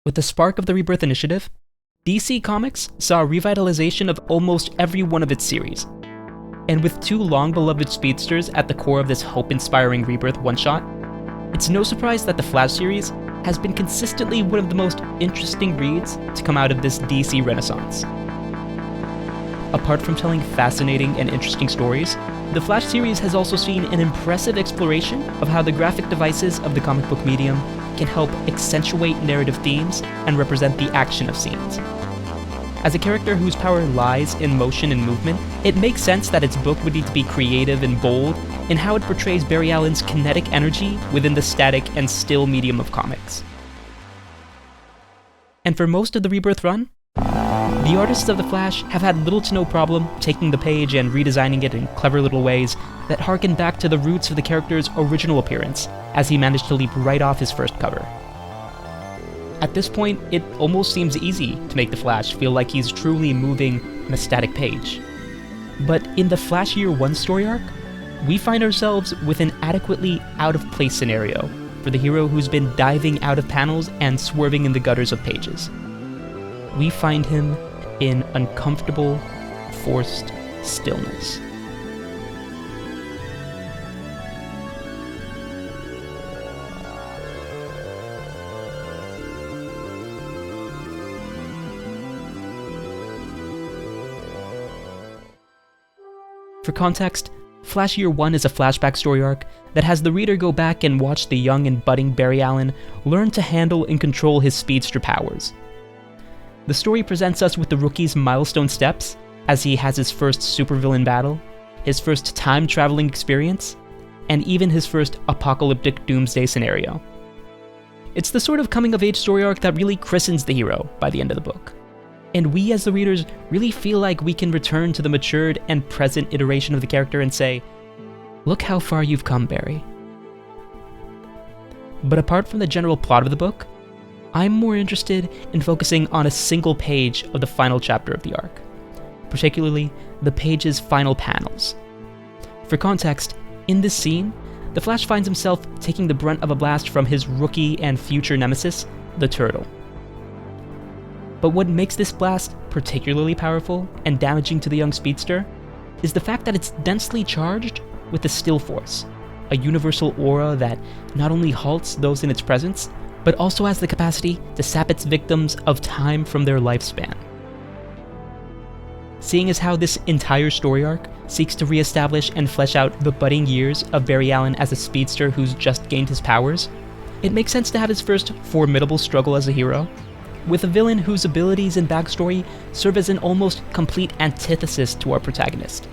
With the spark of the Rebirth Initiative, DC Comics saw a revitalization of almost every one of its series. And with two long-beloved speedsters at the core of this hope-inspiring Rebirth one-shot, it's no surprise that the Flash series has been consistently one of the most interesting reads to come out of this DC renaissance. Apart from telling fascinating and interesting stories, the Flash series has also seen an impressive exploration of how the graphic devices of the comic book medium can help accentuate narrative themes and represent the action of scenes. As a character whose power lies in motion and movement, it makes sense that its book would need to be creative and bold in how it portrays Barry Allen's kinetic energy within the static and still medium of comics. And for most of the Rebirth run, the artists of The Flash have had little to no problem taking the page and redesigning it in clever little ways that harken back to the roots of the character's original appearance, as he managed to leap right off his first cover. At this point, it almost seems easy to make The Flash feel like he's truly moving on a static page. But in the Flash Year 1 story arc, we find ourselves with an adequately out-of-place scenario for the hero who's been diving out of panels and swerving in the gutters of pages. We find him in uncomfortable, forced stillness. For context, Flash Year 1 is a flashback story arc that has the reader go back and watch the young and budding Barry Allen learn to handle and control his speedster powers. The story presents us with the rookie's milestone steps, as he has his first supervillain battle, his first time-traveling experience, and even his first apocalyptic doomsday scenario. It's the sort of coming-of-age story arc that really christens the hero by the end of the book. And we as the readers really feel like we can return to the matured and present iteration of the character and say, "Look how far you've come, Barry." But apart from the general plot of the book, I'm more interested in focusing on a single page of the final chapter of the arc, particularly the page's final panels. For context, in this scene, the Flash finds himself taking the brunt of a blast from his rookie and future nemesis, the Turtle. But what makes this blast particularly powerful and damaging to the young speedster is the fact that it's densely charged with the Still Force, a universal aura that not only halts those in its presence, but also has the capacity to sap its victims of time from their lifespan. Seeing as how this entire story arc seeks to reestablish and flesh out the budding years of Barry Allen as a speedster who's just gained his powers, it makes sense to have his first formidable struggle as a hero, with a villain whose abilities and backstory serve as an almost complete antithesis to our protagonist.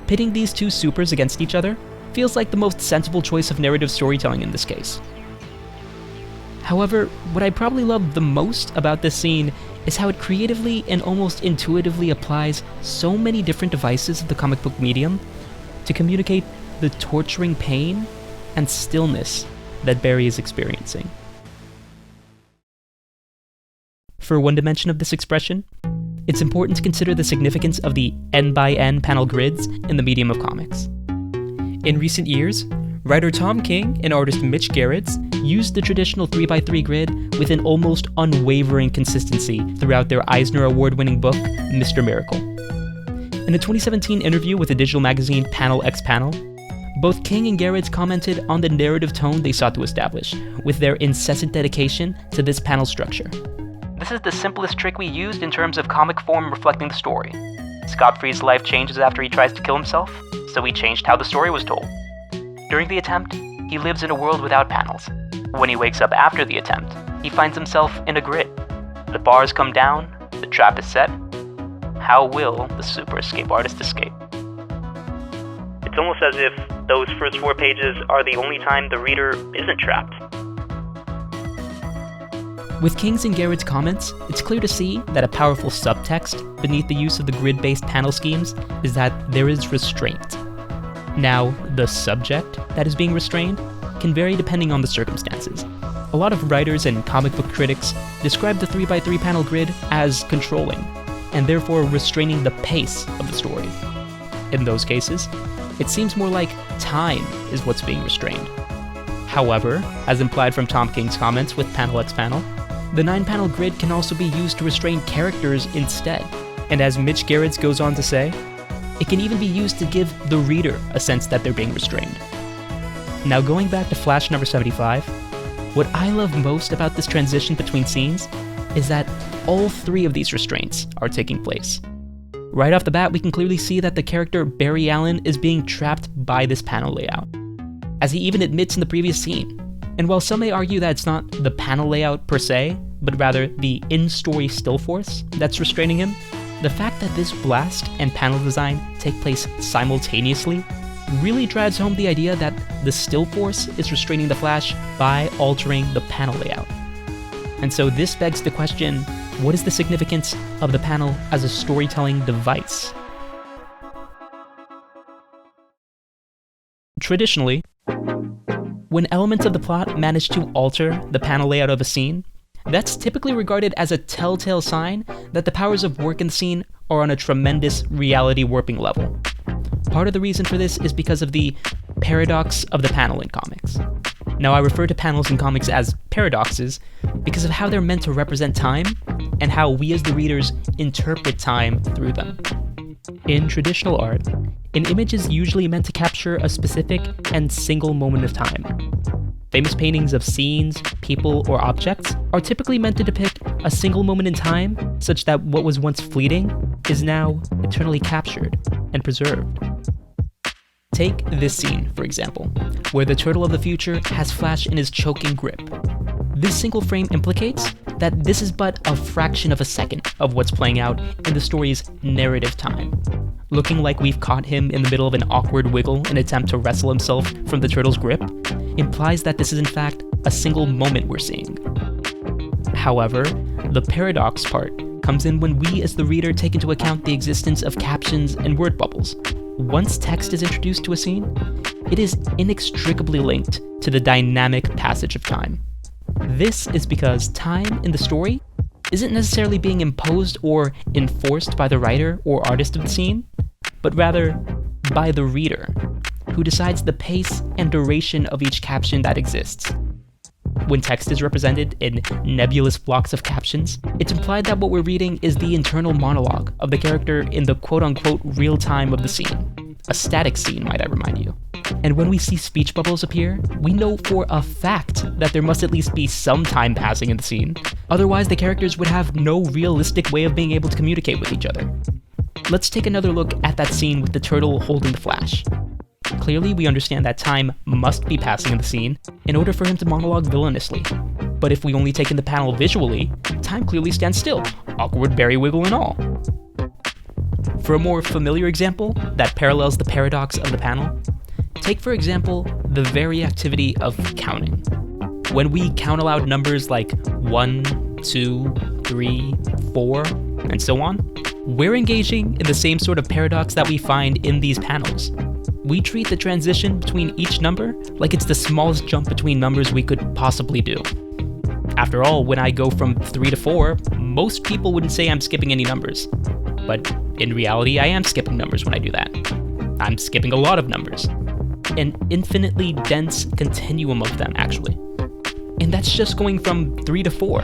Pitting these two supers against each other feels like the most sensible choice of narrative storytelling in this case. However, what I probably love the most about this scene is how it creatively and almost intuitively applies so many different devices of the comic book medium to communicate the torturing pain and stillness that Barry is experiencing. For one dimension of this expression, it's important to consider the significance of the N-by-N panel grids in the medium of comics. In recent years, writer Tom King and artist Mitch Gerrits used the traditional 3x3 grid with an almost unwavering consistency throughout their Eisner Award-winning book, Mr. Miracle. In a 2017 interview with the digital magazine Panel X Panel, both King and Gerrits commented on the narrative tone they sought to establish with their incessant dedication to this panel structure. "This is the simplest trick we used in terms of comic form reflecting the story. Scott Free's life changes after he tries to kill himself, so we changed how the story was told. During the attempt, he lives in a world without panels. When he wakes up after the attempt, he finds himself in a grid. The bars come down, the trap is set. How will the super escape artist escape?" It's almost as if those first 4 pages are the only time the reader isn't trapped. With King's and Gerrits' comments, it's clear to see that a powerful subtext beneath the use of the grid-based panel schemes is that there is restraint. Now, the subject that is being restrained can vary depending on the circumstances. A lot of writers and comic book critics describe the 3x3 panel grid as controlling, and therefore restraining the pace of the story. In those cases, it seems more like time is what's being restrained. However, as implied from Tom King's comments with Panel X Panel, The 9-panel grid can also be used to restrain characters instead. And as Mitch Gerrits goes on to say, it can even be used to give the reader a sense that they're being restrained. Now going back to Flash number 75, what I love most about this transition between scenes is that all 3 of these restraints are taking place. Right off the bat, we can clearly see that the character Barry Allen is being trapped by this panel layout, as he even admits in the previous scene. And while some may argue that it's not the panel layout per se, but rather the in-story still force that's restraining him, the fact that this blast and panel design take place simultaneously really drives home the idea that the still force is restraining the Flash by altering the panel layout. And so this begs the question, what is the significance of the panel as a storytelling device? Traditionally, when elements of the plot manage to alter the panel layout of a scene, that's typically regarded as a telltale sign that the powers of work in the scene are on a tremendous reality warping level. Part of the reason for this is because of the paradox of the panel in comics. Now, I refer to panels in comics as paradoxes because of how they're meant to represent time and how we as the readers interpret time through them. In traditional art, an image is usually meant to capture a specific and single moment of time. Famous paintings of scenes, people, or objects are typically meant to depict a single moment in time such that what was once fleeting is now eternally captured and preserved. Take this scene, for example, where the Turtle of the Future has Flash in his choking grip. This single frame implicates that this is but a fraction of a second of what's playing out in the story's narrative time. Looking like we've caught him in the middle of an awkward wiggle in an attempt to wrestle himself from the turtle's grip implies that this is in fact a single moment we're seeing. However, the paradox part comes in when we as the reader take into account the existence of captions and word bubbles. Once text is introduced to a scene, it is inextricably linked to the dynamic passage of time. This is because time in the story isn't necessarily being imposed or enforced by the writer or artist of the scene, but rather by the reader, who decides the pace and duration of each caption that exists. When text is represented in nebulous blocks of captions, it's implied that what we're reading is the internal monologue of the character in the quote-unquote real time of the scene. A static scene, might I remind you. And when we see speech bubbles appear, we know for a fact that there must at least be some time passing in the scene. Otherwise, the characters would have no realistic way of being able to communicate with each other. Let's take another look at that scene with the turtle holding the Flash. Clearly, we understand that time must be passing in the scene in order for him to monologue villainously. But if we only take in the panel visually, time clearly stands still, awkward Barry wiggle and all. For a more familiar example that parallels the paradox of the panel, take for example the very activity of counting. When we count aloud numbers like 1, 2, 3, 4, and so on, we're engaging in the same sort of paradox that we find in these panels. We treat the transition between each number like it's the smallest jump between numbers we could possibly do. After all, when I go from 3 to 4, most people wouldn't say I'm skipping any numbers. But in reality, I am skipping numbers when I do that. I'm skipping a lot of numbers. An infinitely dense continuum of them, actually. And that's just going from 3 to 4.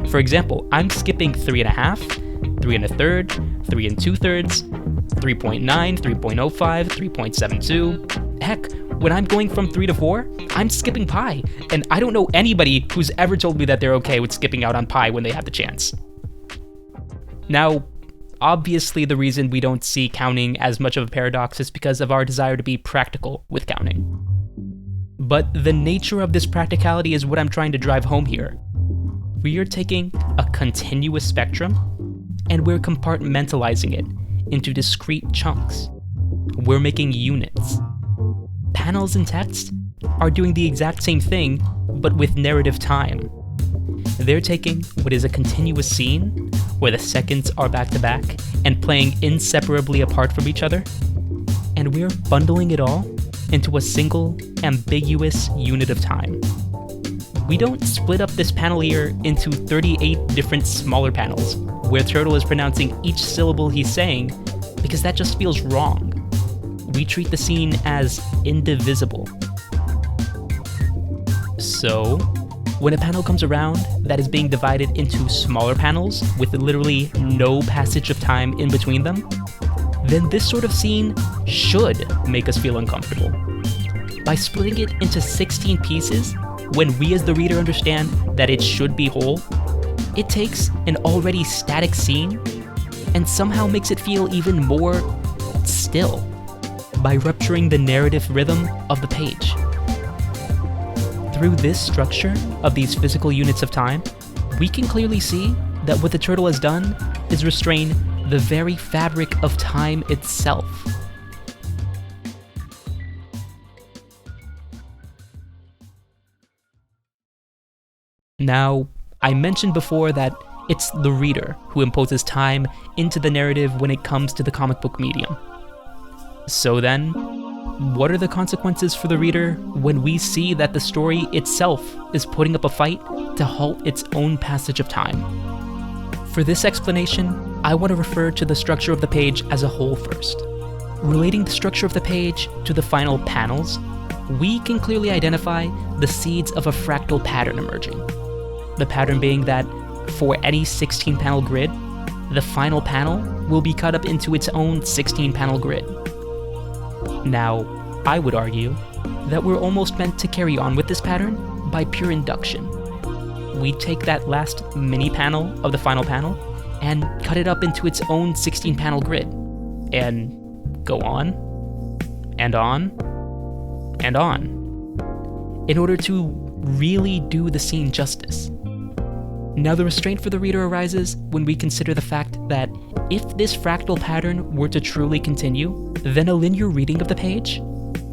For example, I'm skipping 3.5, 3 1/3, 3 2/3, 3.9, 3.05, 3.72. Heck, when I'm going from 3 to 4, I'm skipping pi, and I don't know anybody who's ever told me that they're okay with skipping out on pi when they have the chance. Now, obviously the reason we don't see counting as much of a paradox is because of our desire to be practical with counting. But the nature of this practicality is what I'm trying to drive home here. We are taking a continuous spectrum, and we're compartmentalizing it into discrete chunks. We're making units. Panels and text are doing the exact same thing, but with narrative time. They're taking what is a continuous scene, where the seconds are back to back and playing inseparably apart from each other, and we're bundling it all into a single, ambiguous unit of time. We don't split up this panel here into 38 different smaller panels, where Turtle is pronouncing each syllable he's saying, because that just feels wrong. We treat the scene as indivisible. So, When a panel comes around that is being divided into smaller panels with literally no passage of time in between them, then this sort of scene should make us feel uncomfortable. By splitting it into 16 pieces, when we as the reader understand that it should be whole, it takes an already static scene and somehow makes it feel even more still by rupturing the narrative rhythm of the page. Through this structure of these physical units of time, we can clearly see that what the turtle has done is restrain the very fabric of time itself. Now, I mentioned before that it's the reader who imposes time into the narrative when it comes to the comic book medium. So then, what are the consequences for the reader when we see that the story itself is putting up a fight to halt its own passage of time? For this explanation, I want to refer to the structure of the page as a whole first. Relating the structure of the page to the final panels, we can clearly identify the seeds of a fractal pattern emerging. The pattern being that for any 16-panel grid, the final panel will be cut up into its own 16-panel grid. Now, I would argue that we're almost meant to carry on with this pattern by pure induction. We take that last mini panel of the final panel and cut it up into its own 16-panel grid, and go on, and on, and on, in order to really do the scene justice. Now, the restraint for the reader arises when we consider the fact that if this fractal pattern were to truly continue, then a linear reading of the page,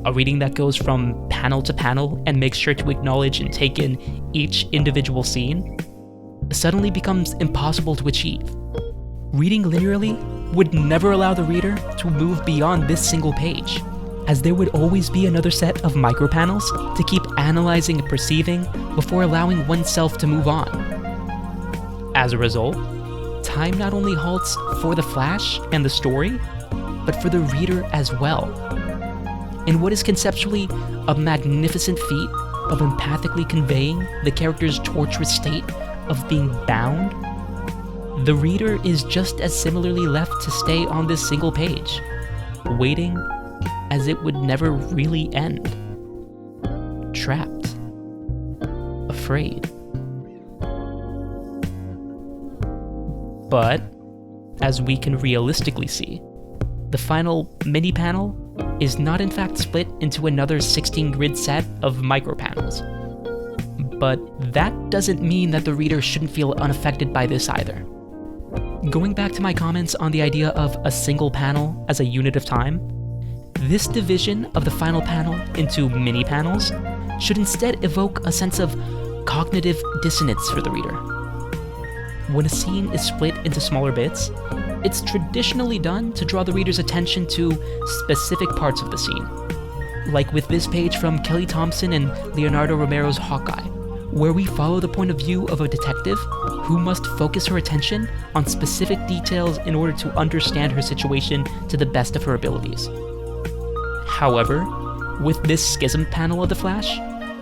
a reading that goes from panel to panel and makes sure to acknowledge and take in each individual scene, suddenly becomes impossible to achieve. Reading linearly would never allow the reader to move beyond this single page, as there would always be another set of micropanels to keep analyzing and perceiving before allowing oneself to move on. As a result, time not only halts for the Flash and the story, but for the reader as well. In what is conceptually a magnificent feat of empathically conveying the character's torturous state of being bound, the reader is just as similarly left to stay on this single page, waiting as it would never really end. Trapped. Afraid. But, as we can realistically see, the final mini-panel is not in fact split into another 16-grid set of micropanels. But that doesn't mean that the reader shouldn't feel unaffected by this either. Going back to my comments on the idea of a single panel as a unit of time, this division of the final panel into mini-panels should instead evoke a sense of cognitive dissonance for the reader. When a scene is split into smaller bits, it's traditionally done to draw the reader's attention to specific parts of the scene. Like with this page from Kelly Thompson and Leonardo Romero's Hawkeye, where we follow the point of view of a detective who must focus her attention on specific details in order to understand her situation to the best of her abilities. However, with this schism panel of the Flash,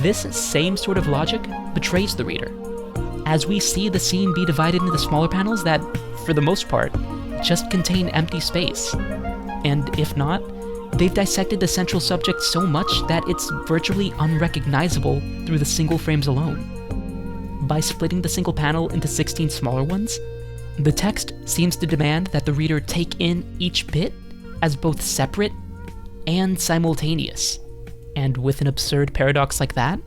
this same sort of logic betrays the reader, as we see the scene be divided into smaller panels that, for the most part, just contain empty space. And if not, they've dissected the central subject so much that it's virtually unrecognizable through the single frames alone. By splitting the single panel into 16 smaller ones, the text seems to demand that the reader take in each bit as both separate and simultaneous. And with an absurd paradox like that,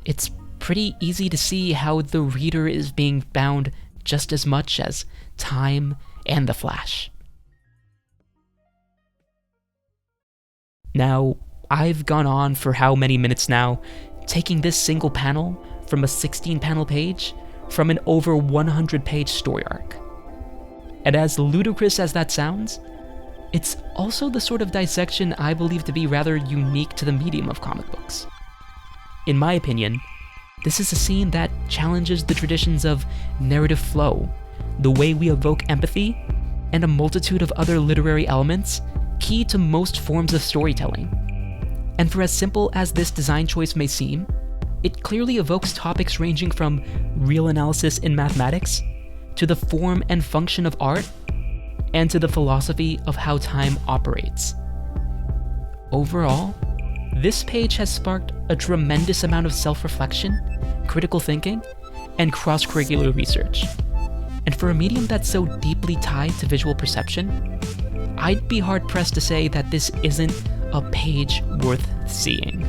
it's pretty easy to see how the reader is being bound just as much as time and the Flash. Now, I've gone on for how many minutes now, taking this single panel from a 16-panel page from an over 100-page story arc. And as ludicrous as that sounds, it's also the sort of dissection I believe to be rather unique to the medium of comic books. In my opinion, this is a scene that challenges the traditions of narrative flow, the way we evoke empathy, and a multitude of other literary elements key to most forms of storytelling. And for as simple as this design choice may seem, it clearly evokes topics ranging from real analysis in mathematics, to the form and function of art, and to the philosophy of how time operates. Overall, this page has sparked a tremendous amount of self-reflection, critical thinking, and cross-curricular research. And for a medium that's so deeply tied to visual perception, I'd be hard-pressed to say that this isn't a page worth seeing.